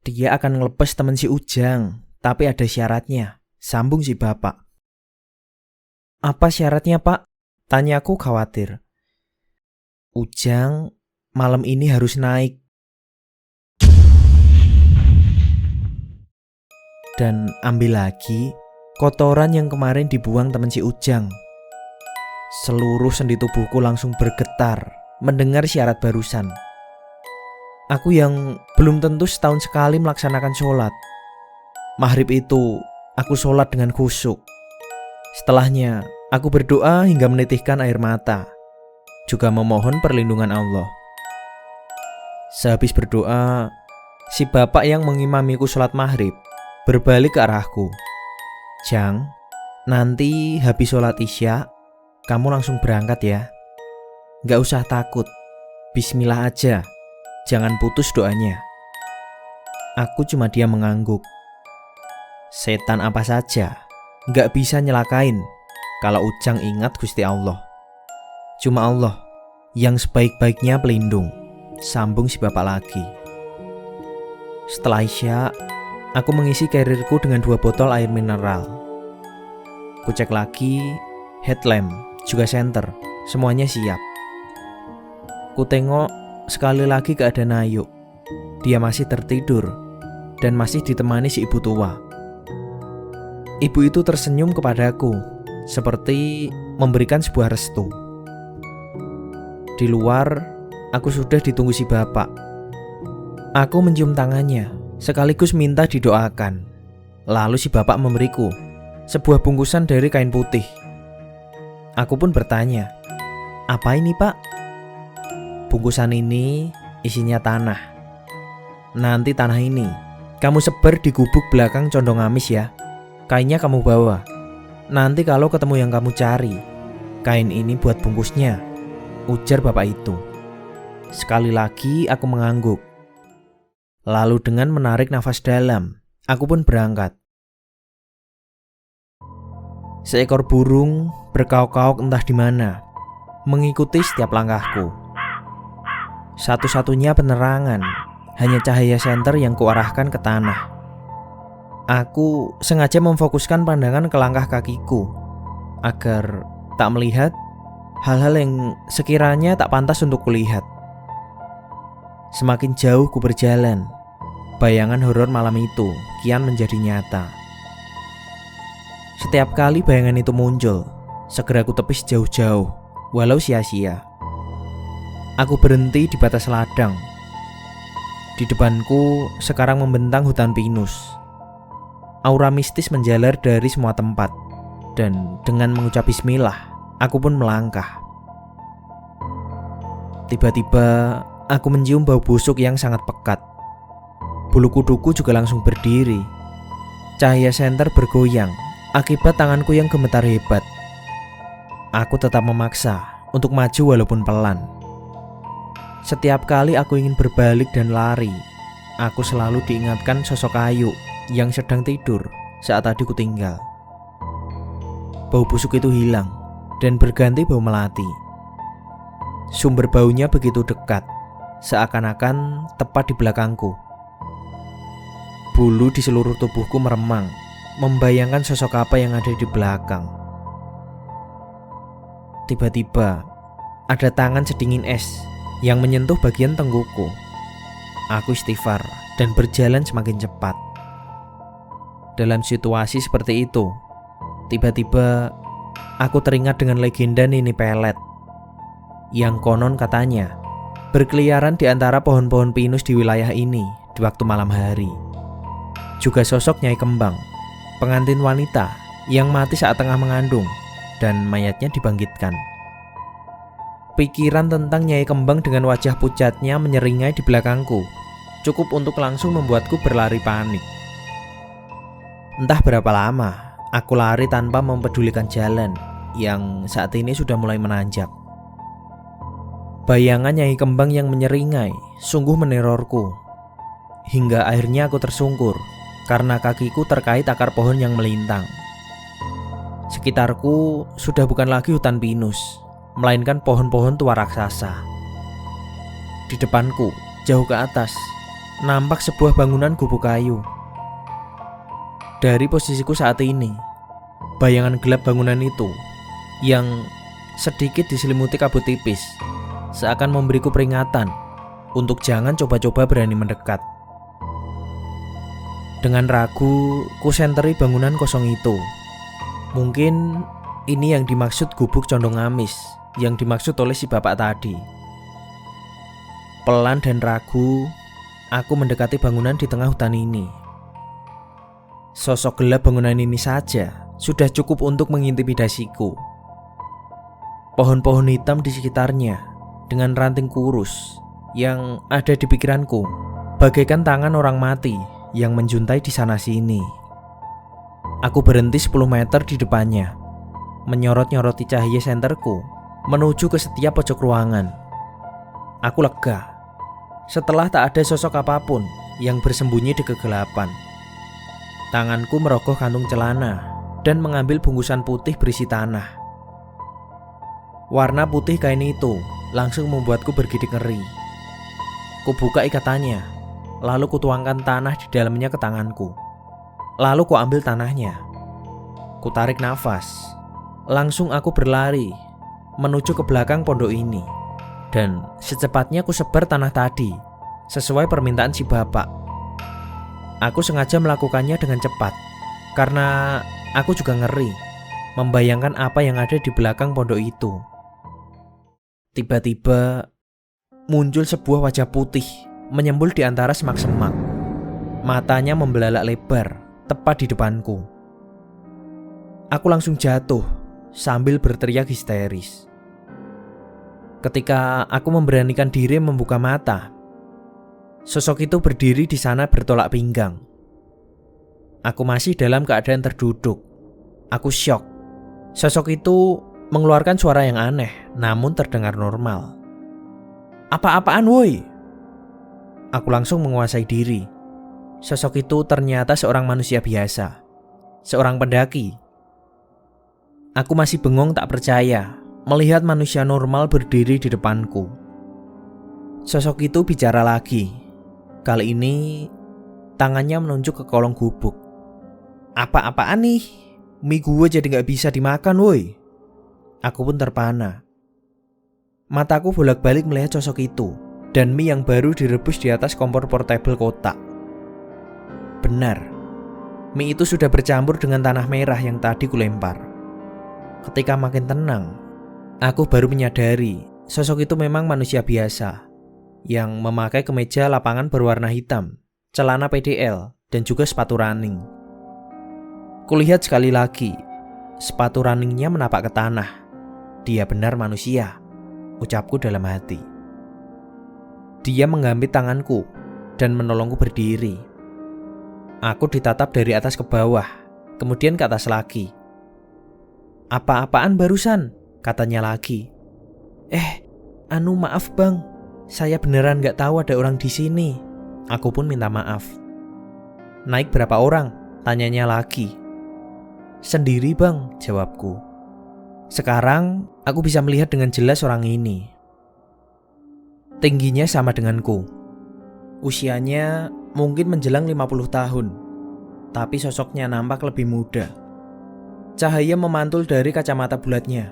Dia akan ngelepas temen si Ujang, tapi ada syaratnya, sambung si bapak. Apa syaratnya, Pak? Tanyaku khawatir. Ujang malam ini harus naik. Dan ambil lagi kotoran yang kemarin dibuang temen si Ujang. Seluruh sendi tubuhku langsung bergetar mendengar syarat barusan. Aku yang belum tentu setahun sekali melaksanakan sholat. Maghrib itu aku sholat dengan khusyuk. Setelahnya aku berdoa hingga menitihkan air mata, juga memohon perlindungan Allah. Sehabis berdoa, si bapak yang mengimamiku sholat maghrib berbalik ke arahku. Jang, nanti habis sholat isya kamu langsung berangkat ya. Gak usah takut, bismillah aja, jangan putus doanya. Aku cuma diam mengangguk. Setan apa saja gak bisa nyelakain kalau Ujang ingat Gusti Allah. Cuma Allah yang sebaik-baiknya pelindung, sambung si bapak lagi. Setelah isya, aku mengisi karirku dengan 2 botol air mineral. Kucek lagi, headlamp, juga senter, semuanya siap. Ku tengok sekali lagi keadaan Ayu. Dia masih tertidur dan masih ditemani si ibu tua. Ibu itu tersenyum kepadaku, seperti memberikan sebuah restu. Di luar, aku sudah ditunggu si bapak. Aku mencium tangannya, sekaligus minta didoakan. Lalu si bapak memberiku sebuah bungkusan dari kain putih. Aku pun bertanya, "Apa ini, Pak?" "Bungkusan ini isinya tanah. Nanti tanah ini kamu sebar di gubuk belakang condong amis ya. Kainnya kamu bawa. Nanti kalau ketemu yang kamu cari, kain ini buat bungkusnya," ujar bapak itu. Sekali lagi aku mengangguk. Lalu dengan menarik nafas dalam, aku pun berangkat. Seekor burung berkaok-kaok entah di mana, mengikuti setiap langkahku. Satu-satunya penerangan hanya cahaya senter yang kuarahkan ke tanah. Aku sengaja memfokuskan pandangan ke langkah kakiku agar tak melihat hal-hal yang sekiranya tak pantas untuk kulihat. Semakin jauh ku berjalan, bayangan horor malam itu kian menjadi nyata. Setiap kali bayangan itu muncul, segera ku tepis jauh-jauh, walau sia-sia. Aku berhenti di batas ladang. Di depanku sekarang membentang hutan pinus. Aura mistis menjalar dari semua tempat, dan dengan mengucap bismillah, aku pun melangkah. Tiba-tiba aku mencium bau busuk yang sangat pekat. Bulu kuduku juga langsung berdiri. Cahaya senter bergoyang akibat tanganku yang gemetar hebat. Aku tetap memaksa untuk maju walaupun pelan. Setiap kali aku ingin berbalik dan lari, aku selalu diingatkan sosok Ayu yang sedang tidur saat tadi ku tinggal. Bau busuk itu hilang dan berganti bau melati. Sumber baunya begitu dekat, seakan-akan tepat di belakangku. Bulu di seluruh tubuhku meremang, membayangkan sosok apa yang ada di belakang. Tiba-tiba ada tangan sedingin es yang menyentuh bagian tenggukku. Aku istighfar dan berjalan semakin cepat. Dalam situasi seperti itu, tiba-tiba aku teringat dengan legenda Nini Pelet yang konon katanya berkeliaran di antara pohon-pohon pinus di wilayah ini di waktu malam hari. Juga sosok Nyai Kembang, pengantin wanita yang mati saat tengah mengandung dan mayatnya dibangkitkan. Pikiran tentang Nyai Kembang dengan wajah pucatnya menyeringai di belakangku cukup untuk langsung membuatku berlari panik. Entah berapa lama aku lari tanpa mempedulikan jalan yang saat ini sudah mulai menanjak. Bayangan Nyai Kembang yang menyeringai sungguh menerorku. Hingga akhirnya aku tersungkur karena kakiku terkait akar pohon yang melintang. Sekitarku sudah bukan lagi hutan pinus, melainkan pohon-pohon tua raksasa. Di depanku, jauh ke atas, nampak sebuah bangunan gubuk kayu. Dari posisiku saat ini, bayangan gelap bangunan itu yang sedikit diselimuti kabut tipis seakan memberiku peringatan untuk jangan coba-coba berani mendekat. Dengan ragu, ku senteri bangunan kosong itu. Mungkin ini yang dimaksud gubuk condong amis yang dimaksud oleh si bapak tadi. Pelan dan ragu, aku mendekati bangunan di tengah hutan ini. Sosok gelap bangunan ini saja sudah cukup untuk mengintimidasiku. Pohon-pohon hitam di sekitarnya dengan ranting kurus yang ada di pikiranku bagaikan tangan orang mati yang menjuntai di sana sini. Aku berhenti 10 meter di depannya, menyorot-nyoroti cahaya senterku menuju ke setiap pojok ruangan. Aku lega setelah tak ada sosok apapun yang bersembunyi di kegelapan. Tanganku merogoh kantung celana dan mengambil bungkusan putih berisi tanah. Warna putih kain itu langsung membuatku bergidik ngeri. Kubuka ikatannya, lalu kutuangkan tanah di dalamnya ke tanganku. Lalu kuambil tanahnya. Kutarik nafas. Langsung aku berlari menuju ke belakang pondok ini. Dan secepatnya ku sebar tanah tadi sesuai permintaan si bapak. Aku sengaja melakukannya dengan cepat karena aku juga ngeri membayangkan apa yang ada di belakang pondok itu. Tiba-tiba muncul sebuah wajah putih menyembul di antara semak-semak. Matanya membelalak lebar tepat di depanku. Aku langsung jatuh sambil berteriak histeris. Ketika aku memberanikan diri membuka mata, sosok itu berdiri di sana bertolak pinggang. Aku masih dalam keadaan terduduk. Aku syok. Sosok itu mengeluarkan suara yang aneh, namun terdengar normal. Apa-apaan woi? Aku langsung menguasai diri. Sosok itu ternyata seorang manusia biasa, seorang pendaki. Aku masih bengong tak percaya melihat manusia normal berdiri di depanku. Sosok itu bicara lagi. Kali ini tangannya menunjuk ke kolong gubuk. Apa-apaan nih? Mie gue jadi gak bisa dimakan woi. Aku pun terpana. Mataku bolak-balik melihat sosok itu dan mie yang baru direbus di atas kompor portable kotak. Benar, mie itu sudah bercampur dengan tanah merah yang tadi kulempar. Ketika makin tenang, aku baru menyadari sosok itu memang manusia biasa yang memakai kemeja lapangan berwarna hitam, celana PDL, dan juga sepatu running. Kulihat sekali lagi, sepatu runningnya menapak ke tanah. Dia benar manusia, ucapku dalam hati. Dia menggambit tanganku dan menolongku berdiri. Aku ditatap dari atas ke bawah, kemudian ke atas lagi. Apa-apaan barusan? Katanya lagi. Maaf bang, saya beneran gak tahu ada orang di sini. Aku pun minta maaf. Naik berapa orang? Tanyanya lagi. Sendiri bang, jawabku. Sekarang aku bisa melihat dengan jelas orang ini. Tingginya sama denganku. Usianya mungkin menjelang 50 tahun. Tapi sosoknya nampak lebih muda. Cahaya memantul dari kacamata bulatnya.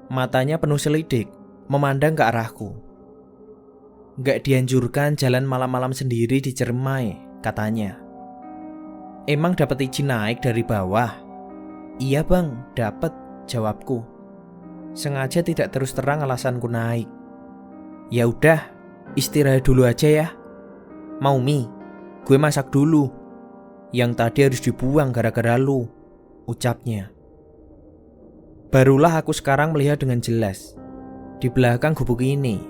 Matanya penuh selidik, memandang ke arahku. Gak dianjurkan jalan malam-malam sendiri di Ciremai, katanya. Emang dapat izin naik dari bawah? Iya bang, dapat, jawabku. Sengaja tidak terus terang alasanku naik. Ya udah, istirahat dulu aja ya. Mau mie? Gue masak dulu. Yang tadi harus dibuang gara-gara lu, ucapnya. Barulah aku sekarang melihat dengan jelas. Di belakang gubuk ini,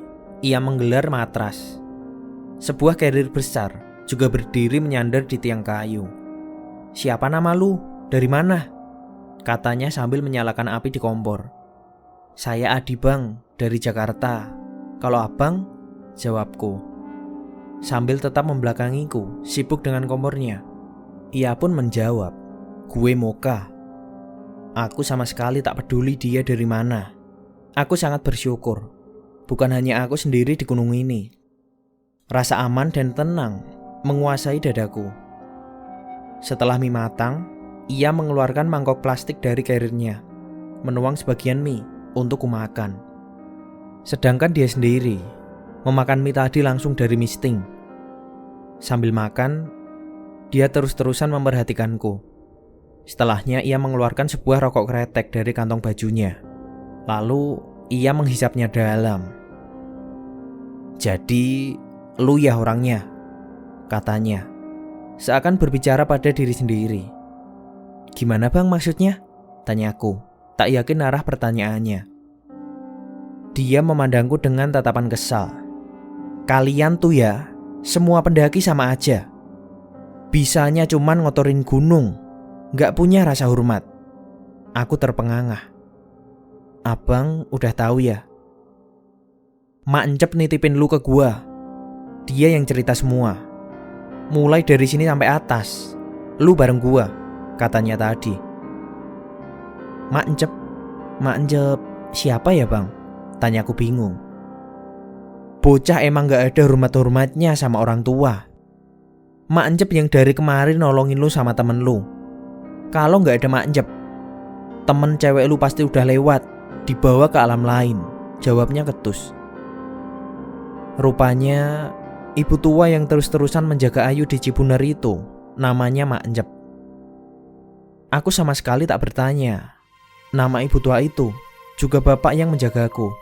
ia menggelar matras. Sebuah carrier besar juga berdiri menyandar di tiang kayu. Siapa nama lu? Dari mana? Katanya sambil menyalakan api di kompor. Saya Adi bang, dari Jakarta. Kalau abang? Jawabku. Sambil tetap membelakangiku, sibuk dengan kompornya. Ia pun menjawab, gue Moka. Aku sama sekali tak peduli dia dari mana. Aku sangat bersyukur. Bukan hanya aku sendiri di gunung ini. Rasa aman dan tenang menguasai dadaku. Setelah mie matang, ia mengeluarkan mangkok plastik dari carrier-nya, menuang sebagian mie untuk kumakan. Sedangkan dia sendiri memakan mie tadi langsung dari mie sting. Sambil makan, dia terus-terusan memperhatikanku. Setelahnya ia mengeluarkan sebuah rokok kretek dari kantong bajunya. Lalu ia menghisapnya dalam. "Jadi, lu ya orangnya," katanya, seakan berbicara pada diri sendiri. "Gimana bang maksudnya?" tanyaku, tak yakin arah pertanyaannya. Dia memandangku dengan tatapan kesal. "Kalian tuh ya, semua pendaki sama aja. Bisanya cuman ngotorin gunung, gak punya rasa hormat." Aku terpengangah. "Abang udah tahu ya? Mak Encep nitipin lu ke gua. Dia yang cerita semua. Mulai dari sini sampai atas, lu bareng gua," katanya tadi. Mak Encep siapa ya bang?" tanyaku bingung. "Bocah emang gak ada hormat-hormatnya sama orang tua. Mak Encep yang dari kemarin nolongin lu sama temen lu. Kalau gak ada Mak Encep, temen cewek lu pasti udah lewat, dibawa ke alam lain," jawabnya ketus. Rupanya ibu tua yang terus-terusan menjaga Ayu di Cibunar itu namanya Mak Encep. Aku sama sekali tak bertanya nama ibu tua itu, juga bapak yang menjagaku.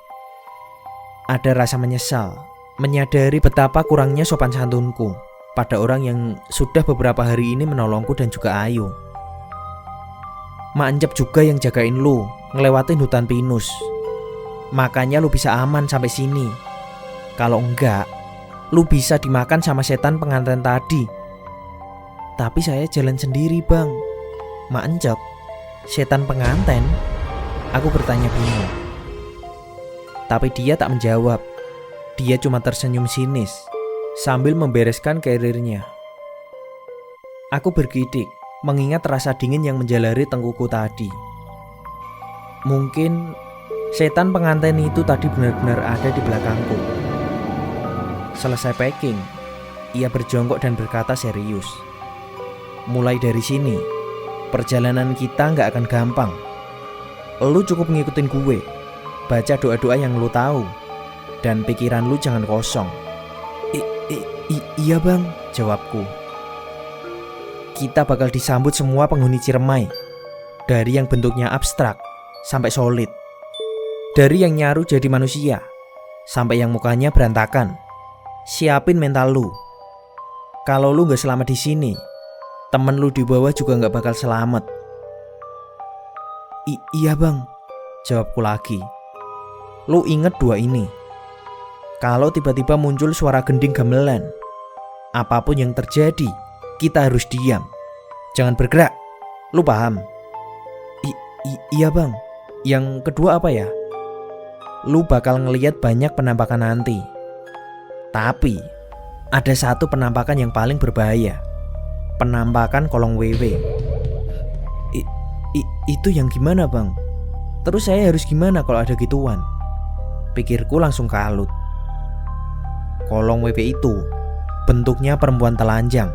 Ada rasa menyesal, menyadari betapa kurangnya sopan santunku pada orang yang sudah beberapa hari ini menolongku dan juga Ayu. Mak Encep juga yang jagain lu ngelewatin hutan pinus. Makanya lu bisa aman sampai sini. Kalau enggak, lu bisa dimakan sama setan pengantin tadi. "Tapi saya jalan sendiri bang." "Mak Encep, setan pengantin?" Aku bertanya bingung. Tapi dia tak menjawab. Dia cuma tersenyum sinis sambil membereskan carrier-nya. Aku bergidik mengingat rasa dingin yang menjalari tengkuku tadi. Mungkin setan pengantin itu tadi benar-benar ada di belakangku. Selesai packing, ia berjongkok dan berkata serius, "Mulai dari sini, perjalanan kita gak akan gampang. Lu cukup ngikutin gue, baca doa-doa yang lu tahu, dan pikiran lu jangan kosong." Iya bang," jawabku. "Kita bakal disambut semua penghuni Ciremai, dari yang bentuknya abstrak sampai solid, dari yang nyaru jadi manusia sampai yang mukanya berantakan. Siapin mental lu. Kalau lu gak selamat di sini, temen lu di bawah juga gak bakal selamat." Iya bang," jawabku lagi. "Lu inget dua ini. Kalau tiba-tiba muncul suara gending gamelan, apapun yang terjadi, kita harus diam. Jangan bergerak. Lu paham?" Iya bang. "Yang kedua apa ya?" "Lu bakal ngelihat banyak penampakan nanti. Tapi ada satu penampakan yang paling berbahaya. Penampakan kolong wewe." Itu yang gimana bang? Terus saya harus gimana kalau ada gituan?" Pikirku langsung kalut. Kolong wewe itu bentuknya perempuan telanjang.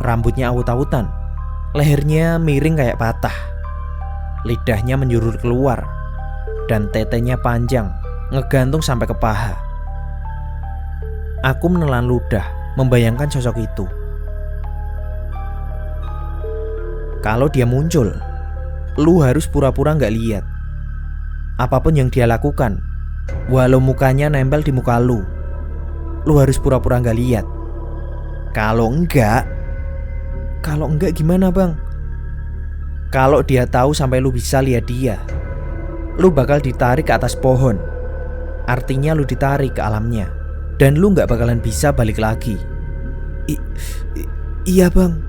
Rambutnya awut-awutan, lehernya miring kayak patah, lidahnya menjulur keluar, dan tetenya panjang ngegantung sampai ke paha. Aku menelan ludah membayangkan sosok itu. Kalau dia muncul, lu harus pura-pura gak lihat. Apapun yang dia lakukan, walau mukanya nempel di muka lu harus pura-pura gak lihat. Kalau enggak gimana bang? Kalau dia tahu sampai lu bisa lihat dia, lu bakal ditarik ke atas pohon. Artinya lu ditarik ke alamnya, dan lu gak bakalan bisa balik lagi. Iya bang.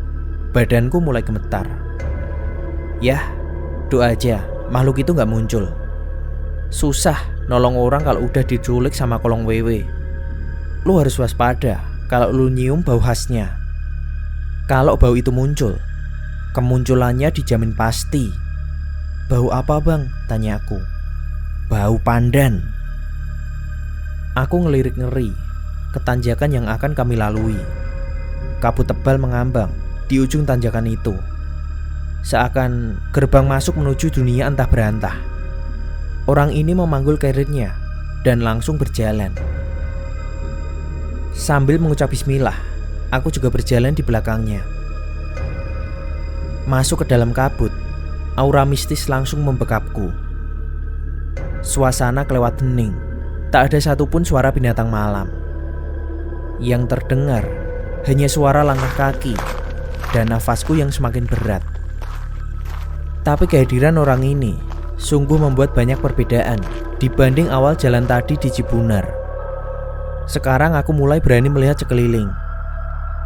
Badanku mulai gemetar. Yah, doa aja makhluk itu gak muncul. Susah nolong orang kalau udah diculik sama kolong wewe. Lu harus waspada kalau lu nyium bau khasnya. Kalau bau itu muncul, kemunculannya dijamin pasti. Bau apa bang? Tanyaku. Bau pandan. Aku ngelirik ngeri ke tanjakan yang akan kami lalui. Kabut tebal mengambang di ujung tanjakan itu, seakan gerbang masuk menuju dunia entah berantah. Orang ini memanggul karirnya dan langsung berjalan. Sambil mengucap bismillah, aku juga berjalan di belakangnya. Masuk ke dalam kabut, aura mistis langsung membekapku. Suasana kelewat hening, tak ada satupun suara binatang malam. Yang terdengar hanya suara langkah kaki dan nafasku yang semakin berat. Tapi kehadiran orang ini sungguh membuat banyak perbedaan dibanding awal jalan tadi di Cibunar. Sekarang aku mulai berani melihat sekeliling.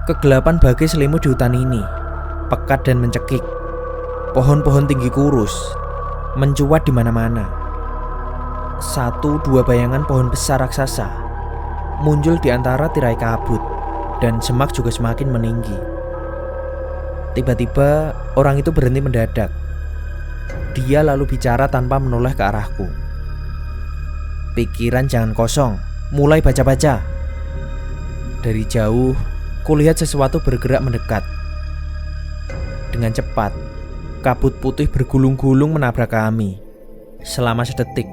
Kegelapan bagai selimut di hutan ini, pekat dan mencekik. Pohon-pohon tinggi kurus mencuat di mana-mana. 1-2 bayangan pohon besar raksasa muncul di antara tirai kabut, dan semak juga semakin meninggi. Tiba-tiba orang itu berhenti mendadak. Dia lalu bicara tanpa menoleh ke arahku. Pikiran jangan kosong, mulai baca-baca. Dari jauh, kulihat sesuatu bergerak mendekat. Dengan cepat, kabut putih bergulung-gulung menabrak kami. Selama sedetik,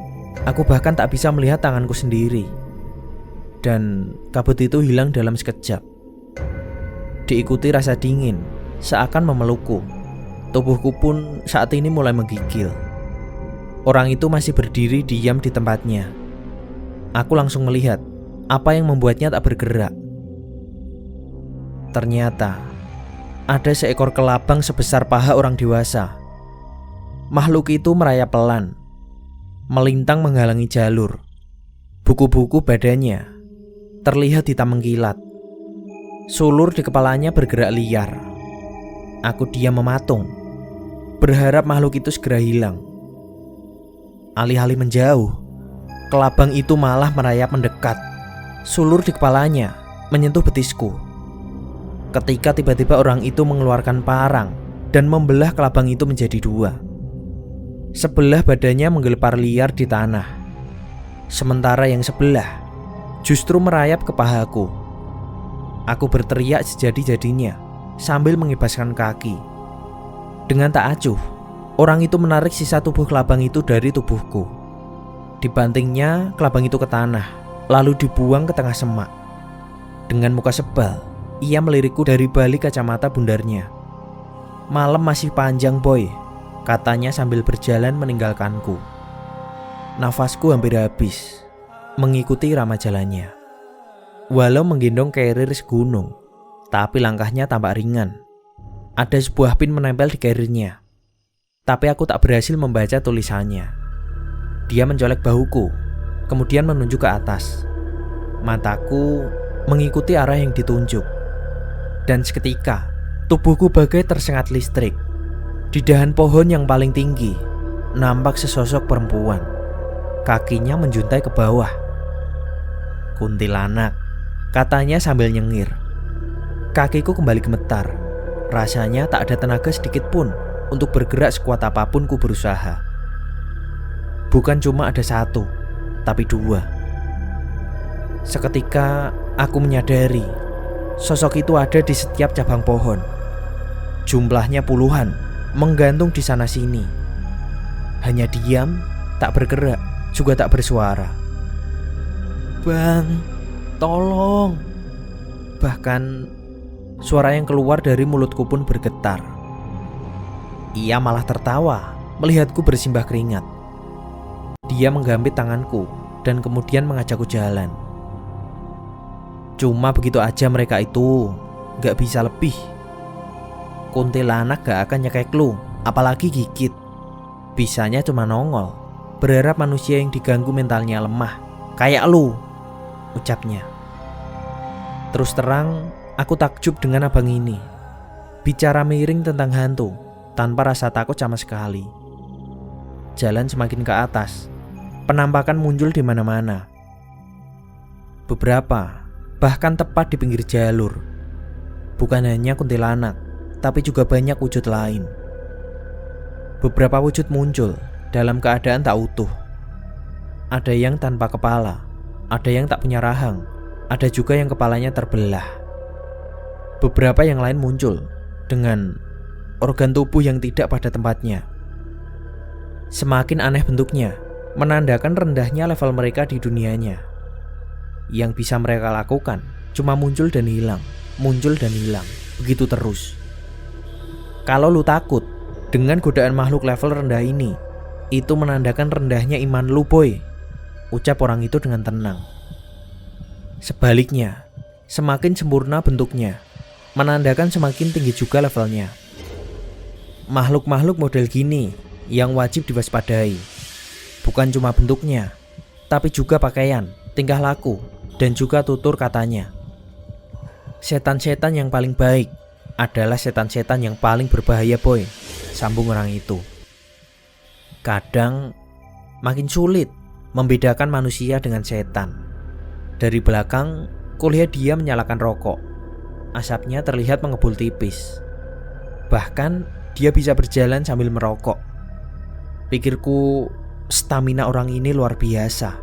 aku bahkan tak bisa melihat tanganku sendiri. Dan kabut itu hilang dalam sekejap. Diikuti rasa dingin, seakan memelukku. Tubuhku pun saat ini mulai menggigil. Orang itu masih berdiri diam di tempatnya. Aku langsung melihat apa yang membuatnya tak bergerak. Ternyata ada seekor kelabang sebesar paha orang dewasa. Makhluk itu merayap pelan, melintang menghalangi jalur. Buku-buku badannya terlihat hitam mengkilat. Sulur di kepalanya bergerak liar. Aku diam mematung, berharap makhluk itu segera hilang. Alih-alih menjauh, kelabang itu malah merayap mendekat. Sulur di kepalanya menyentuh betisku. Ketika tiba-tiba orang itu mengeluarkan parang dan membelah kelabang itu menjadi 2. Sebelah badannya menggelepar liar di tanah, sementara yang sebelah justru merayap ke pahaku. Aku berteriak sejadi-jadinya sambil mengibaskan kaki. Dengan tak acuh, orang itu menarik sisa tubuh kelabang itu dari tubuhku. Dibantingnya kelabang itu ke tanah, lalu dibuang ke tengah semak. Dengan muka sebal, ia melirikku dari balik kacamata bundarnya. Malam masih panjang, boy, katanya sambil berjalan meninggalkanku. Nafasku hampir habis mengikuti irama jalannya. Walau menggendong carrier segunung, tapi langkahnya tampak ringan. Ada sebuah pin menempel di carriernya, tapi aku tak berhasil membaca tulisannya. Dia mencolek bahuku, kemudian menunjuk ke atas. Mataku mengikuti arah yang ditunjuk, dan seketika tubuhku bagai tersengat listrik. Di dahan pohon yang paling tinggi nampak sesosok perempuan. Kakinya menjuntai ke bawah. Kuntilanak, katanya sambil nyengir. Kakiku kembali gemetar. Rasanya tak ada tenaga sedikit pun untuk bergerak sekuat apapun ku berusaha. Bukan cuma ada 1, tapi 2. Seketika aku menyadari sosok itu ada di setiap cabang pohon. Jumlahnya puluhan, menggantung di sana sini. Hanya diam, tak bergerak, juga tak bersuara. Bang, tolong. Bahkan suara yang keluar dari mulutku pun bergetar. Ia malah tertawa melihatku bersimbah keringat. Dia menggambit tanganku dan kemudian mengajakku jalan. Cuma begitu aja mereka itu, gak bisa lebih. Kuntilanak gak akan nyekek lu, apalagi gigit. Bisanya cuma nongol, berharap manusia yang diganggu mentalnya lemah, kayak lu, ucapnya. Terus terang, aku takjub dengan abang ini. Bicara miring tentang hantu, tanpa rasa takut sama sekali. Jalan semakin ke atas, penampakan muncul di mana-mana. Beberapa bahkan tepat di pinggir jalur. Bukan hanya kuntilanak, tapi juga banyak wujud lain. Beberapa wujud muncul dalam keadaan tak utuh. Ada yang tanpa kepala, ada yang tak punya rahang, Ada juga yang kepalanya terbelah. Beberapa yang lain muncul dengan organ tubuh yang tidak pada tempatnya. Semakin aneh bentuknya, menandakan rendahnya level mereka di dunianya. Yang bisa mereka lakukan cuma muncul dan hilang, begitu terus. Kalau lu takut dengan godaan makhluk level rendah ini, itu menandakan rendahnya iman lu, boy, ucap orang itu dengan tenang. Sebaliknya, semakin sempurna bentuknya, menandakan semakin tinggi juga levelnya. Makhluk-makhluk model gini yang wajib diwaspadai. Bukan cuma bentuknya, tapi juga pakaian, tingkah laku, dan juga tutur katanya. Setan-setan yang paling baik adalah setan-setan yang paling berbahaya, boy, sambung orang itu. Kadang makin sulit membedakan manusia dengan setan. Dari belakang, kulihat dia menyalakan rokok. Asapnya terlihat mengebul tipis. Bahkan dia bisa berjalan sambil merokok. Pikirku, stamina orang ini luar biasa.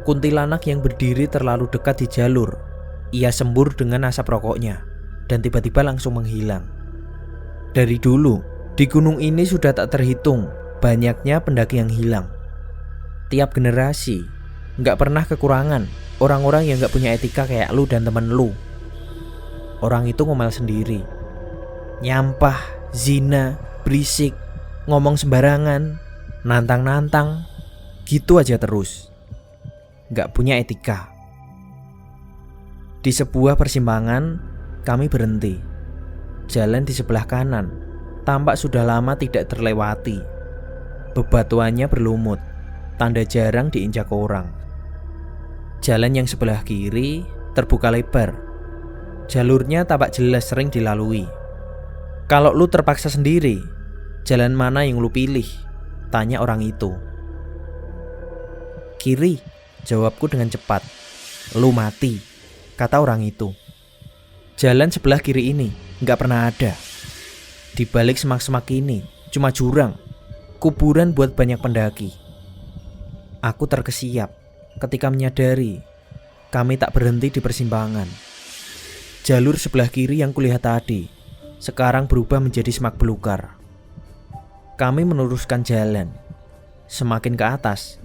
Kuntilanak yang berdiri terlalu dekat di jalur. Ia sembur dengan asap rokoknya dan tiba-tiba langsung menghilang. Dari dulu, di gunung ini sudah tak terhitung banyaknya pendaki yang hilang. Tiap generasi gak pernah kekurangan orang-orang yang gak punya etika kayak lu dan temen lu. Orang itu ngomel sendiri, nyampah, zina, berisik, ngomong sembarangan, nantang-nantang, gitu aja terus. Gak punya etika. Di sebuah persimpangan, kami berhenti. Jalan di sebelah kanan tampak sudah lama tidak terlewati. Bebatuannya berlumut, tanda jarang diinjak orang. Jalan yang sebelah kiri terbuka lebar. Jalurnya tampak jelas sering dilalui. Kalau lu terpaksa sendiri, jalan mana yang lu pilih? Tanya orang itu. Kiri, jawabku dengan cepat. Lu mati, kata orang itu. Jalan sebelah kiri ini gak pernah ada. Di balik semak-semak ini cuma jurang, kuburan buat banyak pendaki. Aku terkesiap ketika menyadari kami tak berhenti di persimpangan. Jalur sebelah kiri yang kulihat tadi sekarang berubah menjadi semak belukar. Kami meneruskan jalan. Semakin ke atas,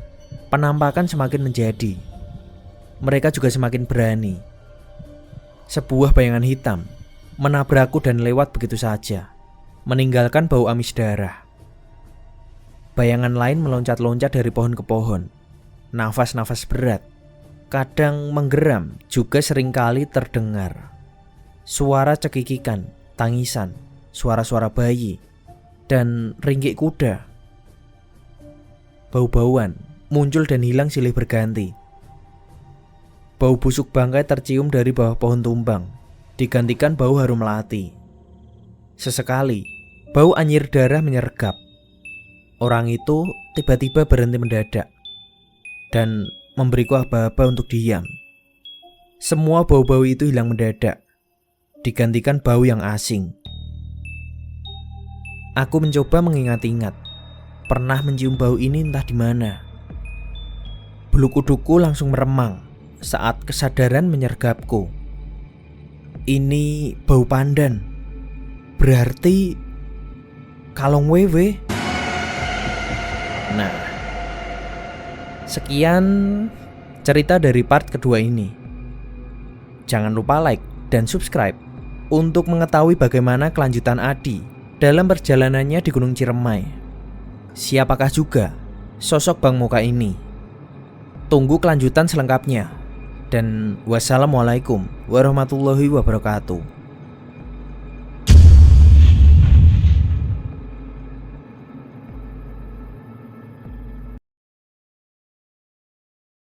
penampakan semakin menjadi. Mereka juga semakin berani. Sebuah bayangan hitam menabrakku dan lewat begitu saja, meninggalkan bau amis darah. Bayangan lain meloncat-loncat dari pohon ke pohon. Nafas-nafas berat, kadang menggeram, juga seringkali terdengar. Suara cekikikan, tangisan, suara-suara bayi, dan ringgik kuda. Bau-bauan muncul dan hilang silih berganti. Bau busuk bangkai tercium dari bawah pohon tumbang, digantikan bau harum melati. Sesekali, bau anyir darah menyergap. Orang itu tiba-tiba berhenti mendadak dan memberiku aba-aba untuk diam. Semua bau-bau itu hilang mendadak, digantikan bau yang asing. Aku mencoba mengingat-ingat, pernah mencium bau ini entah di mana. Bulu kuduku langsung meremang saat kesadaran menyergapku. Ini bau pandan. Berarti kalong wewe. Nah, sekian cerita dari part kedua ini. Jangan lupa like dan subscribe untuk mengetahui bagaimana kelanjutan Adi dalam perjalanannya di Gunung Ciremai. Siapakah juga sosok Bang Moka ini? Tunggu kelanjutan selengkapnya. Dan wassalamualaikum warahmatullahi wabarakatuh.